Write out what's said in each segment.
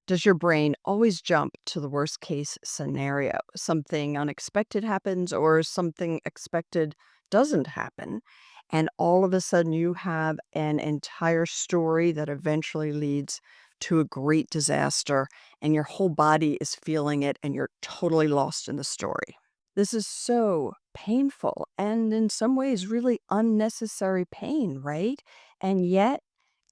Does your brain always jump to the worst case scenario? Something unexpected happens or something expected doesn't happen. And all of a sudden, you have an entire story that eventually leads to a great disaster, and your whole body is feeling it, and you're totally lost in the story. This is so painful and, in some ways, really unnecessary pain, right? And yet,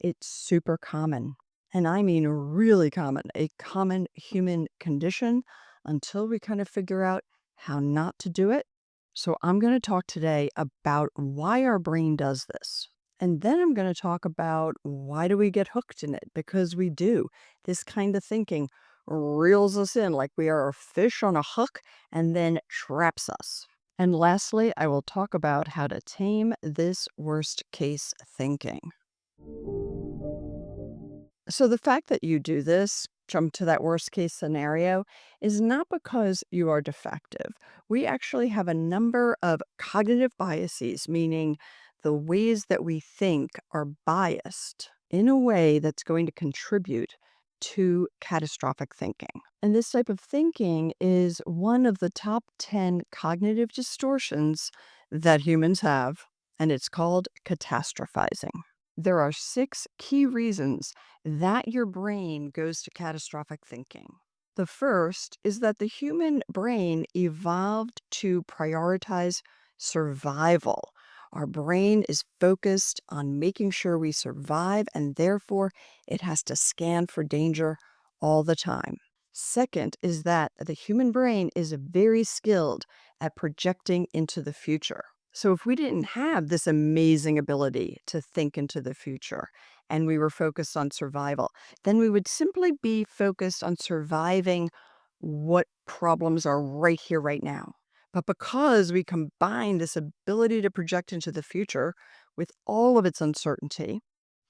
it's super common. And I mean really common, a common human condition until we kind of figure out how not to do it. So I'm going to talk today about why our brain does this. And then I'm going to talk about why do we get hooked in it? Because we do. This kind of thinking reels us in like we are a fish on a hook and then traps us. And lastly, I will talk about how to tame this worst case thinking. So the fact that you do this, jump to that worst case scenario, is not because you are defective. We actually have a number of cognitive biases, meaning the ways that we think are biased in a way that's going to contribute to catastrophic thinking. And this type of thinking is one of the top 10 cognitive distortions that humans have, and it's called catastrophizing. There are 6 key reasons that your brain goes to catastrophic thinking. The first is that the human brain evolved to prioritize survival. Our brain is focused on making sure we survive, and therefore it has to scan for danger all the time. Second is that the human brain is very skilled at projecting into the future. So if we didn't have this amazing ability to think into the future and we were focused on survival, then we would simply be focused on surviving what problems are right here, right now. But because we combine this ability to project into the future with all of its uncertainty,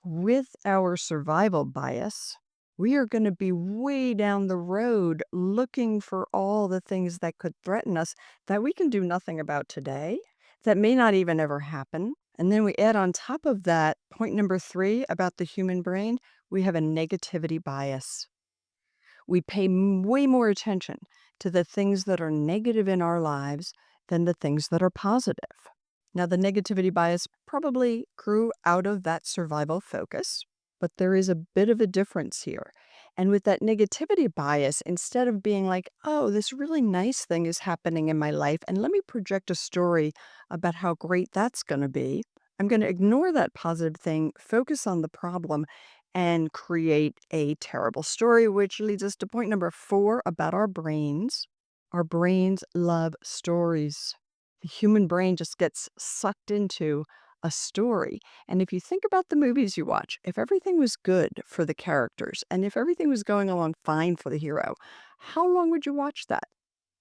with our survival bias, we are going to be way down the road looking for all the things that could threaten us that we can do nothing about today, that may not even ever happen. And then we add on top of that, point number 3 about the human brain, we have a negativity bias. We pay way more attention to the things that are negative in our lives than the things that are positive. Now, the negativity bias probably grew out of that survival focus, but there is a bit of a difference here. And with that negativity bias, instead of being like, oh, this really nice thing is happening in my life, and let me project a story about how great that's going to be, I'm going to ignore that positive thing, focus on the problem, and create a terrible story, which leads us to point number 4 about our brains. Our brains love stories. The human brain just gets sucked into a story. And if you think about the movies you watch, if everything was good for the characters and if everything was going along fine for the hero, how long would you watch that?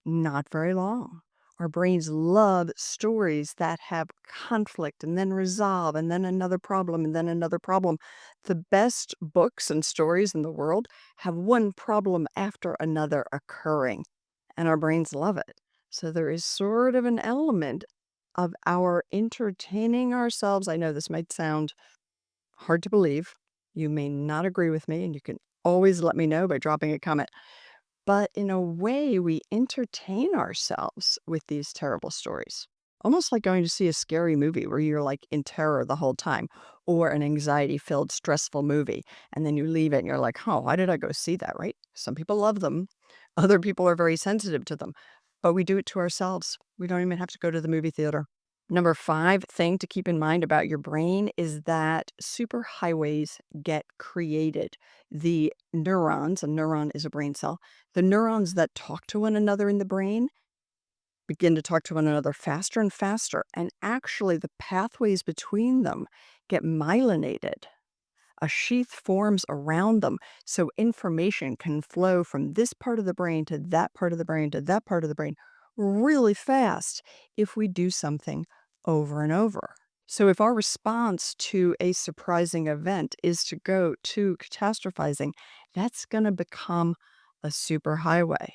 Not very long. Our brains love stories that have conflict and then resolve and then another problem and then another problem. The best books and stories in the world have one problem after another occurring, and our brains love it. So there is sort of an element of our entertaining ourselves. I know this might sound hard to believe. You may not agree with me, and you can always let me know by dropping a comment. But in a way, we entertain ourselves with these terrible stories. Almost like going to see a scary movie where you're like in terror the whole time, or an anxiety filled, stressful movie. And then you leave it and you're like, oh, why did I go see that, right? Some people love them, other people are very sensitive to them, but we do it to ourselves. We don't even have to go to the movie theater. Number 5 thing to keep in mind about your brain is that superhighways get created. The neurons, a neuron is a brain cell, the neurons that talk to one another in the brain begin to talk to one another faster and faster. And actually, the pathways between them get myelinated. A sheath forms around them so information can flow from this part of the brain to that part of the brain to that part of the brain really fast if we do something over and over. So if our response to a surprising event is to go to catastrophizing, that's going to become a superhighway.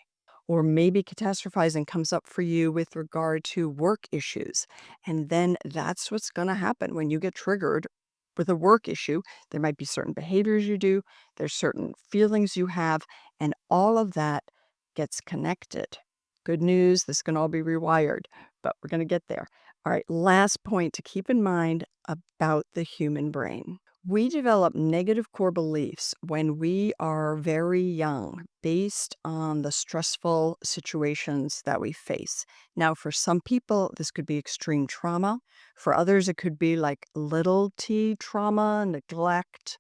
Or maybe catastrophizing comes up for you with regard to work issues. And then that's what's going to happen when you get triggered With a work issue, there might be certain behaviors you do, there's certain feelings you have, and all of that gets connected. Good news, this can all be rewired, but we're going to get there. All right, last point to keep in mind about the human brain. We develop negative core beliefs when we are very young based on the stressful situations that we face. Now, for some people, this could be extreme trauma. For others, it could be like little t trauma, neglect,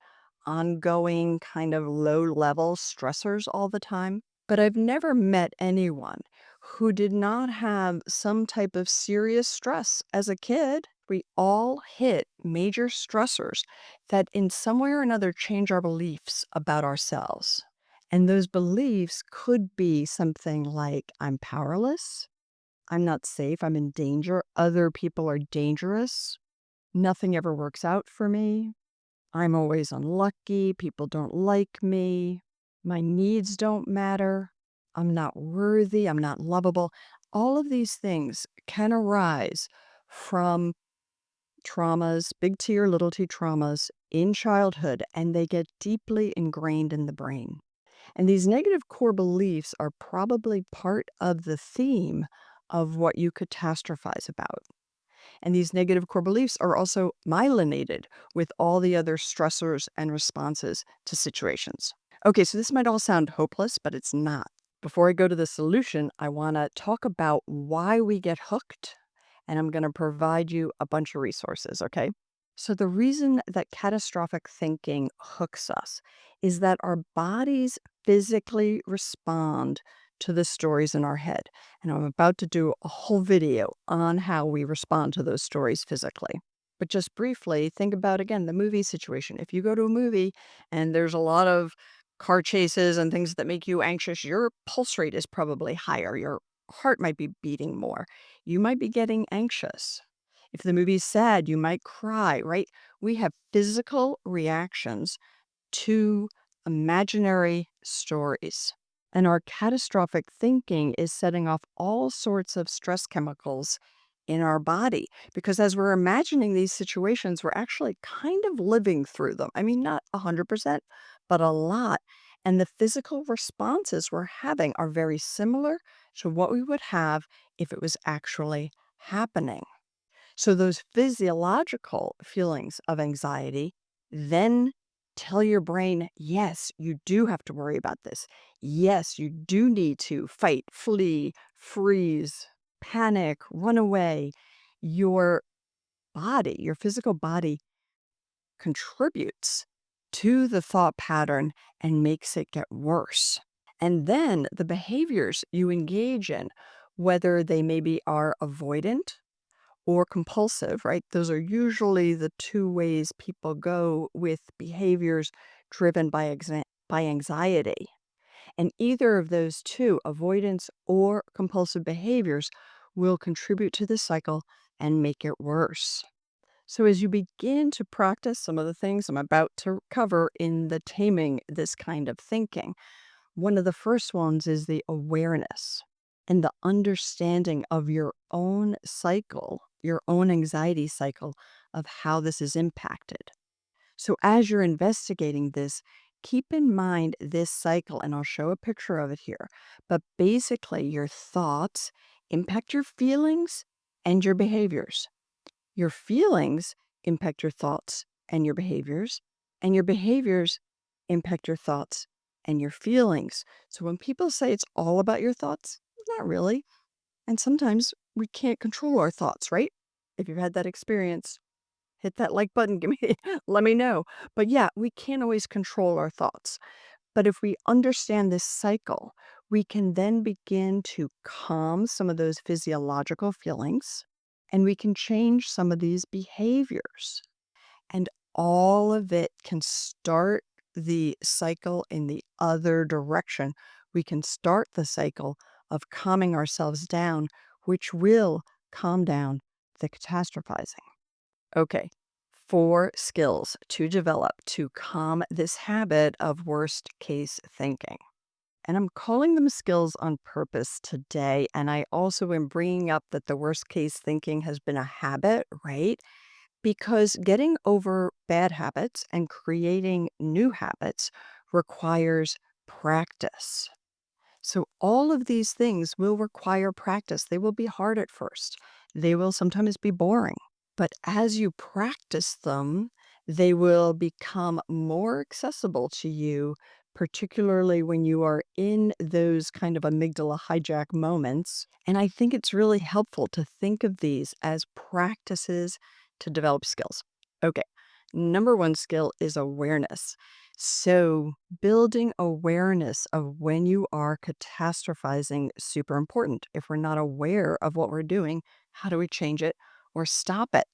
ongoing kind of low level stressors all the time. But I've never met anyone who did not have some type of serious stress as a kid. We all hit major stressors that in some way or another change our beliefs about ourselves. And those beliefs could be something like, I'm powerless, I'm not safe, I'm in danger, other people are dangerous, nothing ever works out for me, I'm always unlucky, people don't like me, my needs don't matter, I'm not worthy, I'm not lovable. All of these things can arise from traumas, big T or little t traumas in childhood, and they get deeply ingrained in the brain. And these negative core beliefs are probably part of the theme of what you catastrophize about. And these negative core beliefs are also myelinated with all the other stressors and responses to situations. Okay, so this might all sound hopeless, but it's not. Before I go to the solution, I want to talk about why we get hooked, and I'm going to provide you a bunch of resources, okay? So, the reason that catastrophic thinking hooks us is that our bodies physically respond to the stories in our head. And I'm about to do a whole video on how we respond to those stories physically. But just briefly, think about again the movie situation. If you go to a movie and there's a lot of car chases and things that make you anxious, your pulse rate is probably higher. Your heart might be beating more. You might be getting anxious. If the movie's sad, you might cry, right? We have physical reactions to imaginary stories. And our catastrophic thinking is setting off all sorts of stress chemicals in our body because as we're imagining these situations, we're actually kind of living through them. I mean, not 100%, but a lot. And the physical responses we're having are very similar to what we would have if it was actually happening. So those physiological feelings of anxiety then tell your brain, yes, you do have to worry about this. Yes, you do need to fight, flee, freeze, panic, run away. Your body, your physical body contributes to the thought pattern and makes it get worse. And then the behaviors you engage in, whether they maybe are avoidant or compulsive, right? Those are usually the two ways people go with behaviors driven by anxiety. And either of those two, avoidance or compulsive behaviors, will contribute to the cycle and make it worse. So, as you begin to practice some of the things I'm about to cover in the taming this kind of thinking, one of the first ones is the awareness and the understanding of your own cycle, your own anxiety cycle of how this is impacted. So, as you're investigating this, keep in mind this cycle, and I'll show a picture of it here. But basically, your thoughts impact your feelings and your behaviors. Your feelings impact your thoughts and your behaviors impact your thoughts and your feelings. So when people say it's all about your thoughts, not really. And sometimes we can't control our thoughts, right? If you've had that experience, hit that like button, give me let me know. But yeah, we can't always control our thoughts. But if we understand this cycle, we can then begin to calm some of those physiological feelings and we can change some of these behaviors. And all of it can start the cycle in the other direction. We can start the cycle of calming ourselves down, which will calm down the catastrophizing. Okay, 4 skills to develop to calm this habit of worst case thinking. And I'm calling them skills on purpose today. And I also am bringing up that the worst case thinking has been a habit, right? Because getting over bad habits and creating new habits requires practice. So, all of these things will require practice. They will be hard at first, they will sometimes be boring. But as you practice them, they will become more accessible to you, particularly when you are in those kind of amygdala hijack moments. And I think it's really helpful to think of these as practices to develop skills. Okay, number one skill is awareness. So, building awareness of when you are catastrophizing is super important. If we're not aware of what we're doing, how do we change it or stop it?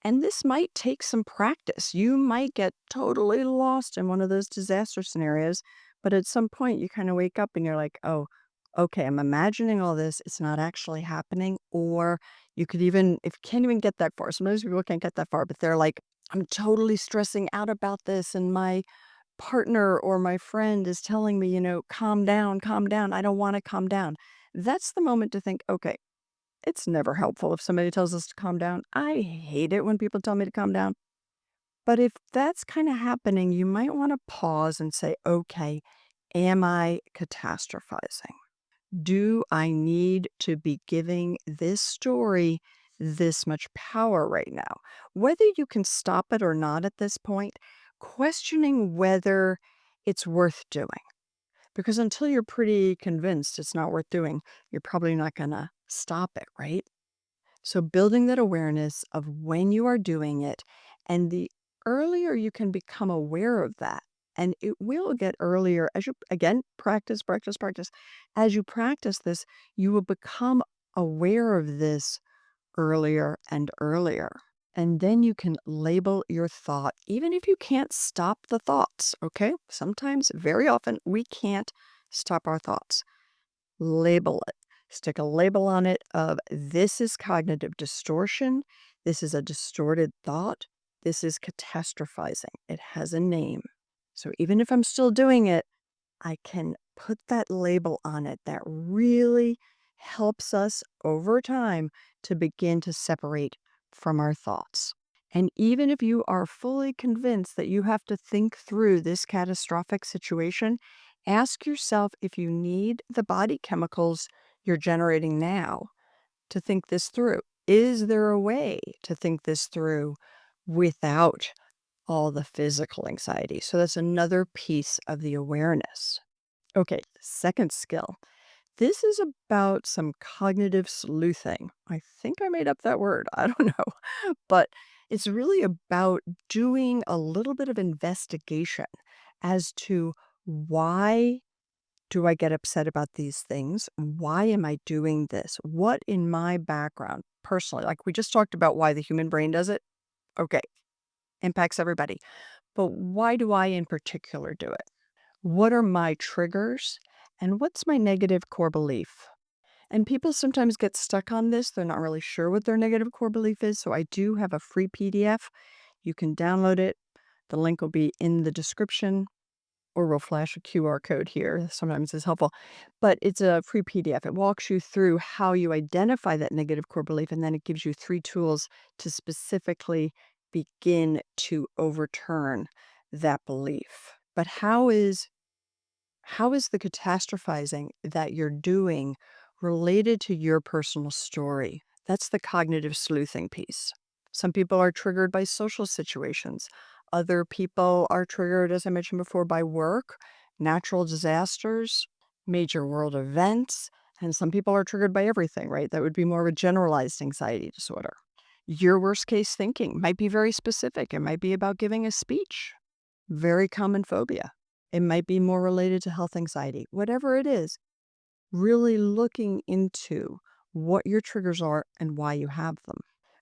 And this might take some practice. You might get totally lost in one of those disaster scenarios, but at some point you kind of wake up and you're like, oh, okay, I'm imagining all this. It's not actually happening. Or you could even, if you can't even get that far, sometimes people can't get that far, but they're like, I'm totally stressing out about this, and my partner or my friend is telling me, calm down. I don't want to calm down. That's the moment to think, okay, it's never helpful if somebody tells us to calm down. I hate it when people tell me to calm down. But if that's kind of happening, you might want to pause and say, okay, am I catastrophizing? Do I need to be giving this story this much power right now? Whether you can stop it or not at this point, questioning whether it's worth doing. Because until you're pretty convinced it's not worth doing, you're probably not going to stop it, right? So, building that awareness of when you are doing it, and the earlier you can become aware of that, and it will get earlier as you, again, practice, practice, practice. As you practice this, you will become aware of this earlier and earlier. And then you can label your thought, even if you can't stop the thoughts, okay? Sometimes, very often, we can't stop our thoughts. Label it. Stick a label on it of this is cognitive distortion. This is a distorted thought. This is catastrophizing. It has a name. So even if I'm still doing it, I can put that label on it. That really helps us over time to begin to separate from our thoughts. And even if you are fully convinced that you have to think through this catastrophic situation, ask yourself if you need the body chemicals you're generating now to think this through. Is there a way to think this through without all the physical anxiety? So that's another piece of the awareness. Okay, second skill. This is about some cognitive sleuthing. I think I made up that word. I don't know. But it's really about doing a little bit of investigation as to why do I get upset about these things? Why am I doing this? What in my background personally, like we just talked about why the human brain does it. Okay, impacts everybody. But why do I in particular do it? What are my triggers? And what's my negative core belief? And people sometimes get stuck on this. They're not really sure what their negative core belief is. So I do have a free PDF. You can download it. The link will be in the description, or we'll flash a QR code here. Sometimes it's helpful. But it's a free PDF. It walks you through how you identify that negative core belief, and then it gives you 3 tools to specifically begin to overturn that belief. But how is the catastrophizing that you're doing related to your personal story? That's the cognitive sleuthing piece. Some people are triggered by social situations. Other people are triggered, as I mentioned before, by work, natural disasters, major world events. And some people are triggered by everything, right? That would be more of a generalized anxiety disorder. Your worst case thinking might be very specific. It might be about giving a speech, very common phobia. It might be more related to health anxiety. Whatever it is, really looking into what your triggers are and why you have them.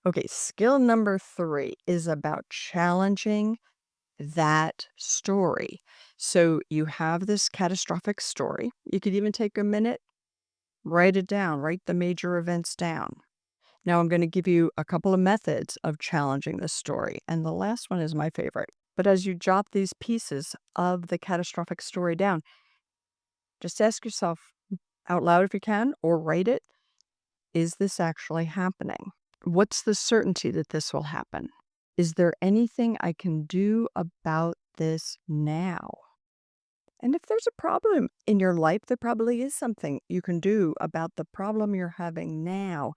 Okay, skill number 3 is about challenging that story. So you have this catastrophic story. You could even take a minute, write it down, write the major events down. Now I'm going to give you a couple of methods of challenging this story, and the last one is my favorite. But as you jot these pieces of the catastrophic story down, just ask yourself out loud if you can, or write it, is this actually happening? What's the certainty that this will happen? Is there anything I can do about this now? And if there's a problem in your life, there probably is something you can do about the problem you're having now,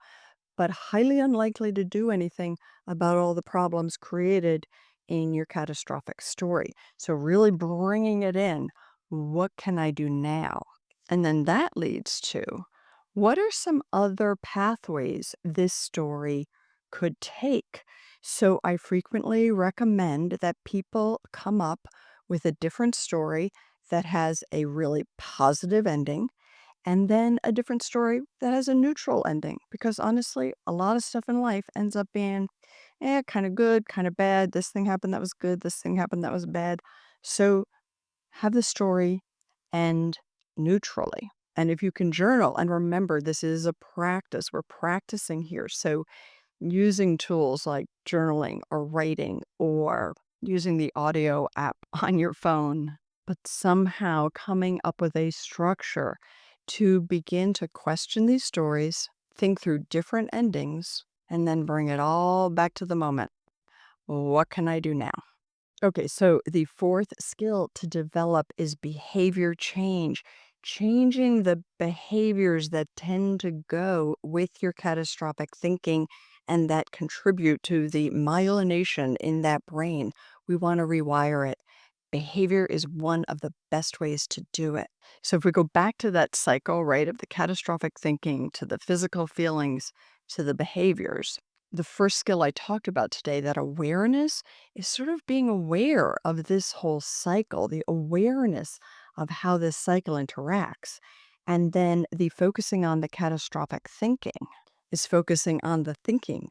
but highly unlikely to do anything about all the problems created in your catastrophic story. So, really bringing it in, what can I do now? And then that leads to, what are some other pathways this story could take? So, I frequently recommend that people come up with a different story that has a really positive ending and then a different story that has a neutral ending. Because honestly, a lot of stuff in life ends up being, kind of good, kind of bad. This thing happened that was good. This thing happened that was bad. So have the story end neutrally. And if you can journal, and remember, this is a practice, we're practicing here. So using tools like journaling or writing or using the audio app on your phone, but somehow coming up with a structure to begin to question these stories, think through different endings, and then bring it all back to the moment. What can I do now? Okay, so the fourth skill to develop is behavior change, changing the behaviors that tend to go with your catastrophic thinking and that contribute to the myelination in that brain. We want to rewire it. Behavior is one of the best ways to do it. So if we go back to that cycle, right, of the catastrophic thinking to the physical feelings to the behaviors, the first skill I talked about today, that awareness, is sort of being aware of this whole cycle, the awareness of how this cycle interacts. And then the focusing on the catastrophic thinking is focusing on the thinking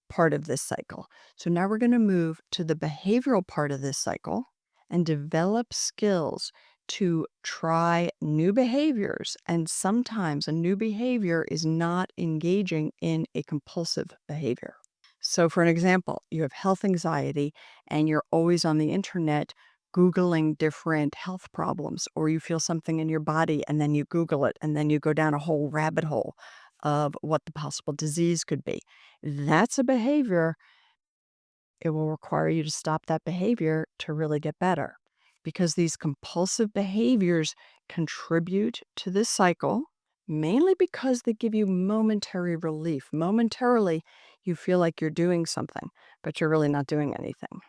part of this cycle. So now we're going to move to the behavioral part of this cycle and develop skills to try new behaviors. And sometimes a new behavior is not engaging in a compulsive behavior. So, for an example, you have health anxiety and you're always on the internet Googling different health problems, or you feel something in your body and then you Google it and then you go down a whole rabbit hole of what the possible disease could be. That's a behavior. It will require you to stop that behavior to really get better, because these compulsive behaviors contribute to this cycle mainly because they give you momentary relief. Momentarily, you feel like you're doing something, but you're really not doing anything.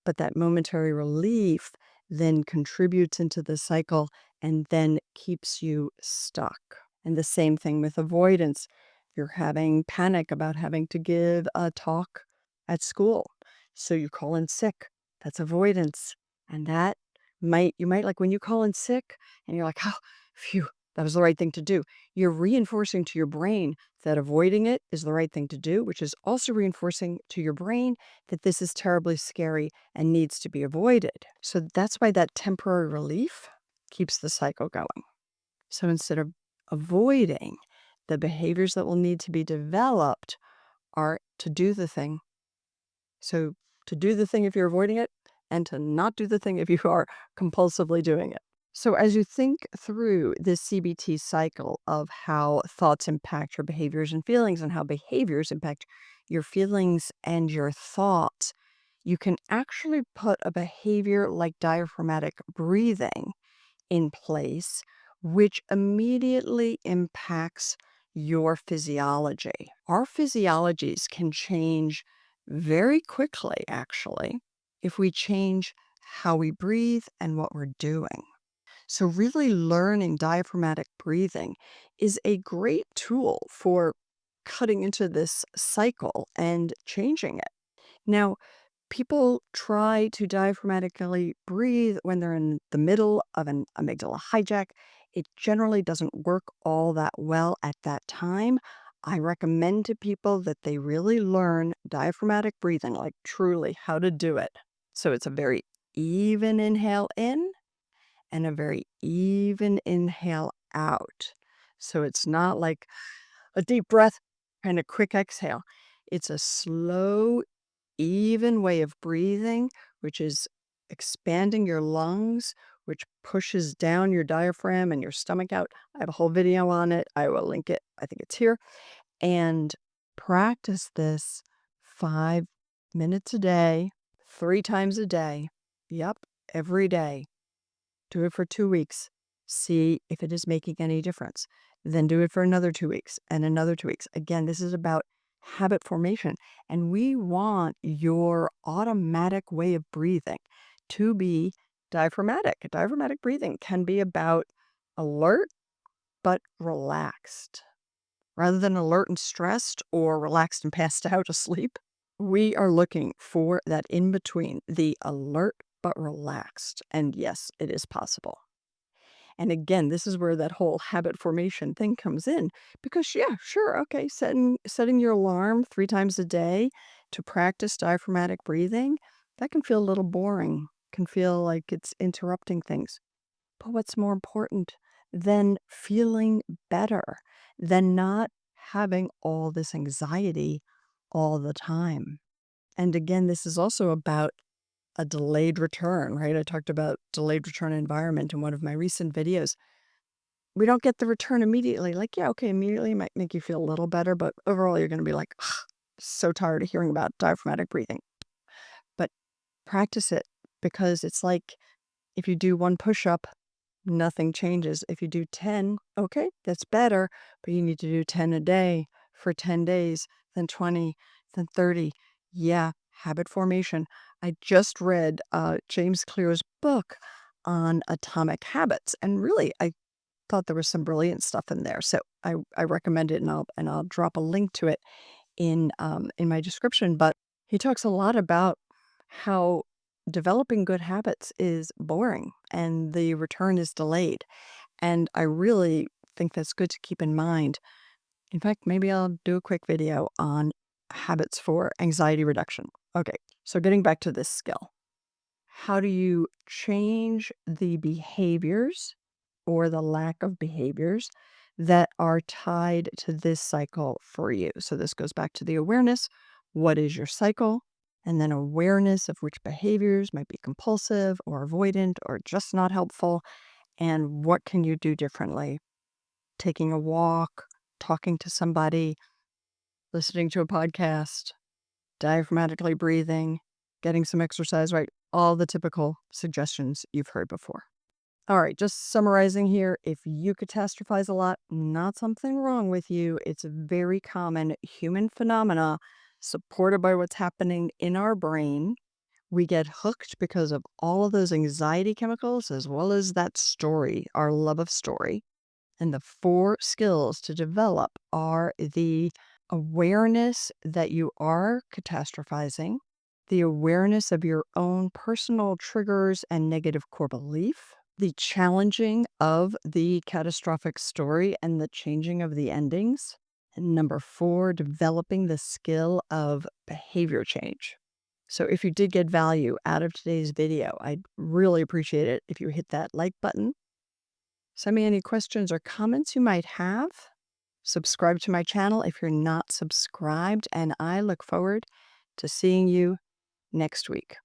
But that momentary relief then contributes into the cycle and then keeps you stuck. And the same thing with avoidance. You're having panic about having to give a talk at school. So you call in sick. That's avoidance. And that you might like when you call in sick and you're like, oh, phew, that was the right thing to do. You're reinforcing to your brain that avoiding it is the right thing to do, which is also reinforcing to your brain that this is terribly scary and needs to be avoided. So that's why that temporary relief keeps the cycle going. So instead of avoiding, the behaviors that will need to be developed are to do the thing. So to do the thing if you're avoiding it, and to not do the thing if you are compulsively doing it. So as you think through this CBT cycle of how thoughts impact your behaviors and feelings and how behaviors impact your feelings and your thoughts, you can actually put a behavior like diaphragmatic breathing in place, which immediately impacts your physiology. Our physiologies can change very quickly, actually, if we change how we breathe and what we're doing. So, really learning diaphragmatic breathing is a great tool for cutting into this cycle and changing it. Now, people try to diaphragmatically breathe when they're in the middle of an amygdala hijack. It generally doesn't work all that well at that time. I recommend to people that they really learn diaphragmatic breathing, like truly how to do it. So it's a very even inhale in and a very even inhale out. So it's not like a deep breath and a quick exhale. It's a slow, even way of breathing, which is expanding your lungs, which pushes down your diaphragm and your stomach out. I have a whole video on it. I will link it. I think it's here. And practice this 5 minutes a day, 3 times a day. Yep, every day. Do it for 2 weeks. See if it is making any difference. Then do it for another 2 weeks and another 2 weeks. Again, this is about habit formation. And we want your automatic way of breathing to be diaphragmatic. Diaphragmatic breathing can be about alert but relaxed. Rather than alert and stressed or relaxed and passed out asleep, we are looking for that in between, the alert but relaxed. And yes, it is possible. And again, this is where that whole habit formation thing comes in because, yeah, sure, okay, setting your alarm 3 times a day to practice diaphragmatic breathing, that can feel a little boring, can feel like it's interrupting things. But what's more important than feeling better, than not having all this anxiety all the time? And again, this is also about a delayed return, right? I talked about delayed return environment in one of my recent videos. We don't get the return immediately. Like, yeah, okay, immediately might make you feel a little better, but overall you're going to be like, "Ugh, so tired of hearing about diaphragmatic breathing." But practice it because it's like if you do one push-up, nothing changes. If you do 10, okay, that's better, but you need to do 10 a day for 10 days, then 20, then 30. Yeah, habit formation. I just read James Clear's book on atomic habits, and really, I thought there was some brilliant stuff in there. So I recommend it, and I'll drop a link to it in my description. But he talks a lot about how developing good habits is boring and the return is delayed. And I really think that's good to keep in mind. In fact, maybe I'll do a quick video on habits for anxiety reduction. Okay, so getting back to this skill, how do you change the behaviors or the lack of behaviors that are tied to this cycle for you? So this goes back to the awareness. What is your cycle? And then awareness of which behaviors might be compulsive or avoidant or just not helpful. And what can you do differently? Taking a walk, talking to somebody, listening to a podcast, diaphragmatically breathing, getting some exercise, right? All the typical suggestions you've heard before. All right, just summarizing here. If you catastrophize a lot, not something wrong with you. It's a very common human phenomena supported by what's happening in our brain. We get hooked because of all of those anxiety chemicals, as well as that story, our love of story. And the 4 skills to develop are the awareness that you are catastrophizing, the awareness of your own personal triggers and negative core belief, the challenging of the catastrophic story and the changing of the endings. And number 4, developing the skill of behavior change. So if you did get value out of today's video, I'd really appreciate it if you hit that like button. Send me any questions or comments you might have. Subscribe to my channel if you're not subscribed, and I look forward to seeing you next week.